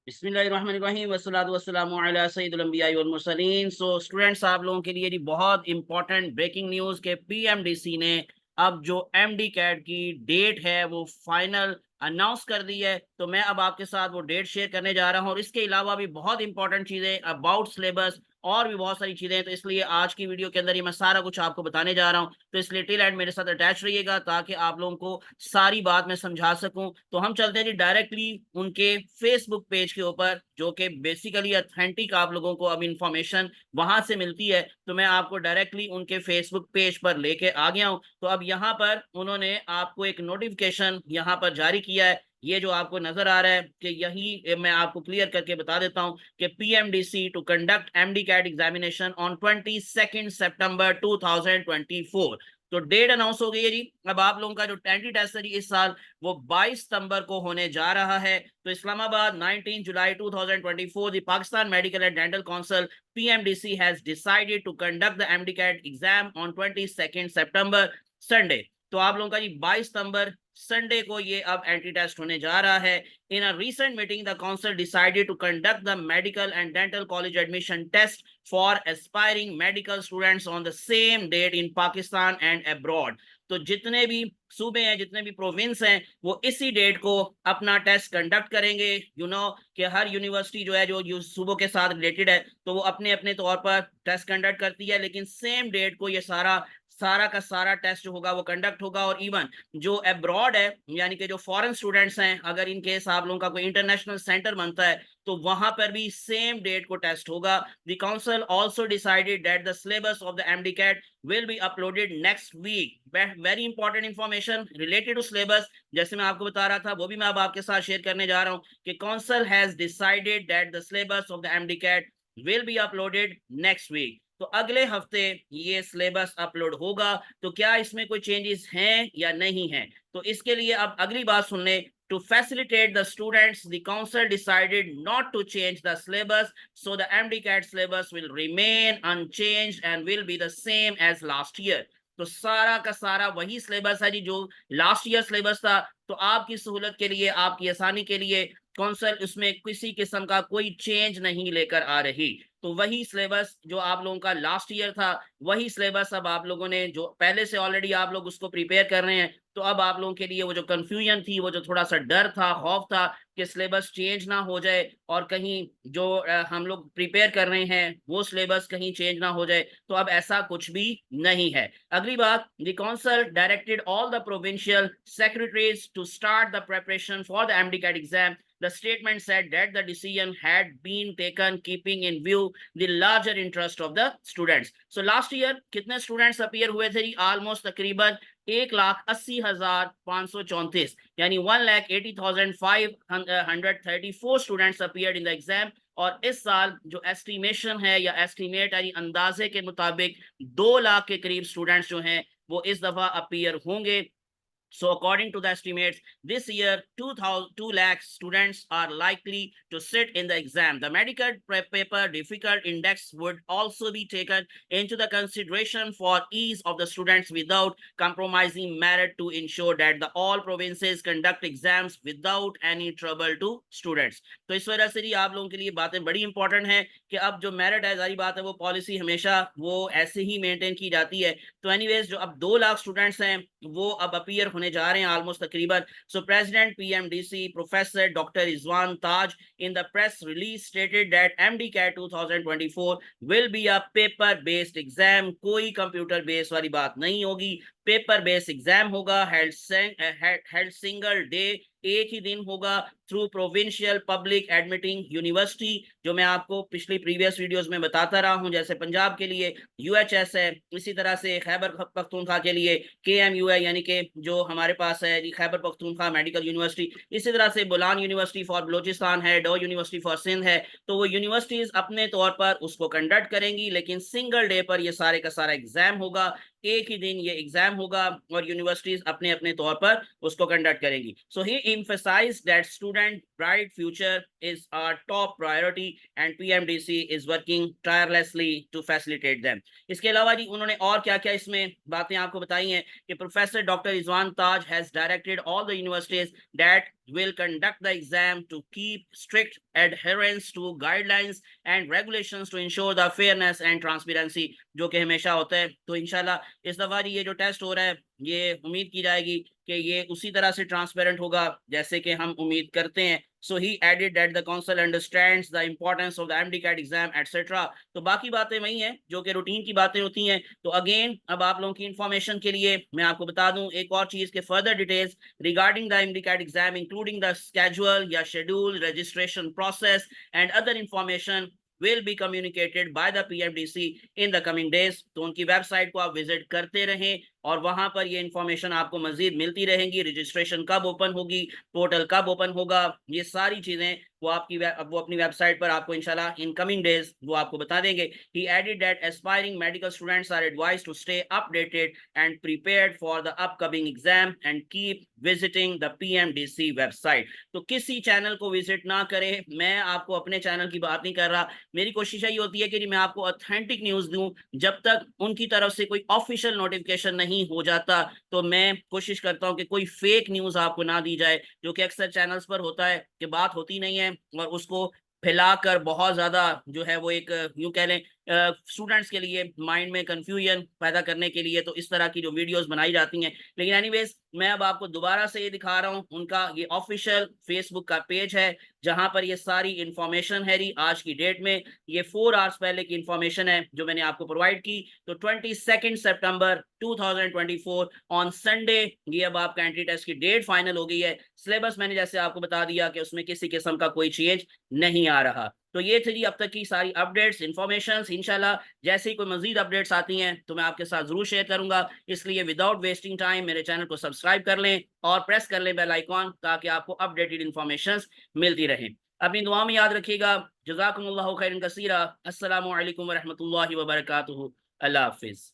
बिस्मिल्लाहिर्रहमानिर्रहीम वस्सलातु वस्सलामु अला सय्यिदिल अंबिया'i वल मुरसलीन। सो स्टूडेंट्स, आप लोगों के लिए जी बहुत इंपॉर्टेंट ब्रेकिंग न्यूज़ के पीएमडीसी ने अब जो एमडी कैट की डेट है वो फाइनल अनाउंस कर दी है। तो मैं अब आपके साथ वो डेट शेयर करने जा रहा हूँ और इसके अलावा भी बहुत इंपॉर्टेंट चीज़ें अबाउट सिलेबस और भी बहुत सारी चीज़ें हैं। तो इसलिए आज की वीडियो के अंदर ही मैं सारा कुछ आपको बताने जा रहा हूँ। तो इसलिए टिल एंड मेरे साथ अटैच रहिएगा ताकि आप लोगों को सारी बात मैं समझा सकूं। तो हम चलते हैं जी डायरेक्टली उनके फेसबुक पेज के ऊपर, जो कि बेसिकली ऑथेंटिक आप लोगों को अब इंफॉर्मेशन वहां से मिलती है। तो मैं आपको डायरेक्टली उनके फेसबुक पेज पर लेके आ गया हूं। तो अब यहाँ पर उन्होंने आपको एक नोटिफिकेशन यहाँ पर जारी किया है। ये जो आपको नजर आ रहा है कि यही मैं आपको क्लियर करके बता देता हूं कि PMDC to conduct MD CAT examination on 22 सितंबर 2024। तो डेट अनाउंस हो गई है जी। अब आप लोगों का जो टेंटी टेस्ट है जी इस साल वो 22 सितंबर को होने जा रहा है। तो Islamabad 19 July 2024 the Pakistan medical and dental council PMDC has decided to conduct the MDCAT exam on 22 September Sunday. तो आप लोगों का जी 22 सितंबर संडे को ये अब एंटी टेस्ट होने जा रहा है। In a recent meeting the council decided to conduct the medical and dental college admission test for aspiring medical students on the same date in Pakistan and abroad. तो जितने भी सूबे हैं, जितने भी प्रोविंस हैं, वो इसी डेट को अपना टेस्ट कंडक्ट करेंगे। कि हर यूनिवर्सिटी जो है जो सूबों के साथ रिलेटेड है तो वो अपने अपने तौर पर टेस्ट कंडक्ट करती है, लेकिन सेम डेट को ये सारा सारा का सारा टेस्ट जो होगा वो कंडक्ट होगा। और इवन जो अब्रॉड है, यानी कि जो फॉरेन स्टूडेंट्स हैं, अगर इन केस आप लोगों का कोई इंटरनेशनल सेंटर बनता है तो वहां पर भी सेम डेट को टेस्ट होगा। The council also decided that the syllabus of the MDCAT will be uploaded next week. Very important information related to syllabus, जैसे मैं आपको बता रहा था वो भी मैं अब आपके साथ शेयर करने जा रहा हूँ कि council has decided that the syllabus of the MDCAT will be uploaded next week. तो अगले हफ्ते ये सिलेबस अपलोड होगा। तो क्या इसमें कोई चेंजेस हैं या नहीं है, तो इसके लिए अब अगली बात सुन ले। To facilitate the students, the council decided not to change the syllabus, so the MDCAT syllabus will remain unchanged and will be the same as last year. तो सारा का सारा वही सिलेबस है जी जो लास्ट ईयर सिलेबस था। तो आपकी सहूलत के लिए, आपकी आसानी के लिए कौंसल उसमें किसी किस्म का कोई चेंज नहीं लेकर आ रही। तो वही सिलेबस जो आप लोगों का लास्ट ईयर था, वही सिलेबस अब आप लोगों ने जो पहले से ऑलरेडी आप लोग उसको प्रिपेयर कर रहे हैं। तो अब आप लोगों के लिए वो जो कंफ्यूजन थी, वो जो थोड़ा सा डर था, खौफ था कि सिलेबस चेंज ना हो जाए और कहीं जो हम लोग प्रिपेयर कर रहे हैं वो सिलेबस कहीं चेंज ना हो जाए, तो अब ऐसा कुछ भी नहीं है। अगली बात, the council directed all the provincial secretaries to start the preparation for the MDCAT exam. The statement said that the decision had been taken keeping in view the larger interest of the students. So last year कितने students appear हुए थे? Almost तकरीबन 1,80,534, यानी 1,80,534 students appeared in the exam. और इस साल जो estimation है या एस्टिमेट है अंदाजे के मुताबिक 2 लाख के करीब स्टूडेंट्स जो हैं वो इस दफा अपीयर होंगे। So according to the estimates, this year 2 lakh students are likely to sit in the exam. The medical paper difficult index would also be taken into the consideration for ease of the students without compromising merit, to ensure that the all provinces conduct exams without any trouble to students. तो इस वजह से आप लोगों के लिए बातें बड़ी इंपॉर्टेंट हैं कि अब जो मेरिट है, जारी बात है, वो पॉलिसी हमेशा वो ऐसे ही मेंटेन की जाती है। तो एनीवेज जो अब 2 लाख स्टूडेंट्स हैं वो अब अपीयर होने जा रहे हैं ऑलमोस्ट तकरीबन। सो president PMDC professor doctor Rizwan Taj in the press release stated that MDCAT 2024 will be a paper based exam. कोई कंप्यूटर बेस्ड वाली बात नहीं होगी, पेपर बेस्ड एग्जाम होगा। हेल्ड सिंगल डे, एक ही दिन होगा, through provincial public admitting university, जो मैं आपको पिछली प्रीवियस वीडियोस में बताता रहा हूं। जैसे पंजाब के लिए यूएचएस है, इसी तरह से खैबर पख्तूनख्वा के लिए केएमयू है, यानी कि जो हमारे पास है खैबर पख्तूनख्वा मेडिकल यूनिवर्सिटी। इसी तरह से बोलान यूनिवर्सिटी फॉर बलोचिस्तान है, डो यूनिवर्सिटी फॉर सिंध है। तो वो यूनिवर्सिटीज अपने तौर पर उसको कंडक्ट करेंगी, लेकिन सिंगल डे पर ये सारे का सारा एग्जाम होगा, एक ही दिन ये एग्जाम होगा और यूनिवर्सिटीज अपने अपने तौर पर उसको कंडक्ट करेंगी। सो ही emphasized that student bright future is our top priority and PMDC is working tirelessly to facilitate them. इसके अलावा जी उन्होंने और क्या क्या इसमें बातें आपको बताई हैं कि professor doctor Rizwan Taj has directed all the universities that will conduct the exam to keep strict adherence to guidelines and regulations to ensure the fairness and transparency, जो कि हमेशा होता है। तो इंशाल्लाह इस दफा ये जो टेस्ट हो रहा है, ये उम्मीद की जाएगी कि ये उसी तरह से ट्रांसपेरेंट होगा जैसे कि हम उम्मीद करते हैं। So he added that the council understands the importance of the MDCAT exam, etc. तो बाकी बातें वही हैं जो कि रूटीन की बातें होती हैं। तो अगेन अब आप लोगों की इंफॉर्मेशन के लिए मैं आपको बता दूं एक और चीज के further details regarding the MDCAT exam including the schedule या schedule, registration process and other information will be communicated by the PMDC in the coming days। तो उनकी वेबसाइट को आप विजिट करते रहें और वहां पर ये इंफॉर्मेशन आपको मजीद मिलती रहेंगी। रजिस्ट्रेशन कब ओपन होगी, पोर्टल कब ओपन होगा, ये सारी चीजें वो अपनी वेबसाइट पर आपको इंशाल्लाह इन कमिंग डेज वो आपको बता देंगे। He added that aspiring medical students are advised to stay updated and prepared for the upcoming exam and keep visiting the PMDC website। तो किसी चैनल को विजिट ना करें, मैं आपको अपने चैनल की बात नहीं कर रहा। मेरी कोशिश यही होती है कि मैं आपको ऑथेंटिक न्यूज दूं। जब तक उनकी तरफ से कोई ऑफिशियल नोटिफिकेशन नहीं हो जाता तो मैं कोशिश करता हूं कि कोई फेक न्यूज आपको ना दी जाए, जो कि अक्सर चैनल्स पर होता है कि बात होती नहीं है और उसको फैलाकर बहुत ज्यादा जो है वो एक यूं कह लें स्टूडेंट्स के लिए माइंड में कंफ्यूजन पैदा करने के लिए तो इस तरह की जो वीडियोस बनाई जाती हैं। लेकिन एनीवेज मैं अब आपको दोबारा से ये दिखा रहा हूँ, उनका ये ऑफिशियल फेसबुक का पेज है जहां पर ये सारी इंफॉर्मेशन है रही आज की डेट में। ये 4 आवर्स पहले की इंफॉर्मेशन है जो मैंने आपको प्रोवाइड की। तो 22 सितंबर 2024 ऑन संडे ये अब आपका एंट्री टेस्ट की डेट फाइनल हो गई है। सिलेबस मैंने जैसे आपको बता दिया कि उसमें किसी किस्म का कोई चेंज नहीं आ रहा। तो ये थी अब तक की सारी अपडेट्स इंफॉर्मेशन। इंशाल्लाह जैसे ही कोई मजीद अपडेट्स आती हैं तो मैं आपके साथ जरूर शेयर करूंगा। इसलिए विदाउट वेस्टिंग टाइम मेरे चैनल को सब्सक्राइब कर लें और प्रेस कर लें बेल आइकॉन ताकि आपको अपडेटेड इंफॉर्मेशन मिलती रहे। अपनी दुआ में याद रखिएगा। जज़ाकुमुल्लाहु खैरन कसीरा। अस्सलामु अलैकुम व रहमतुल्लाहि व बरकातुहू। अल्लाह हाफिज।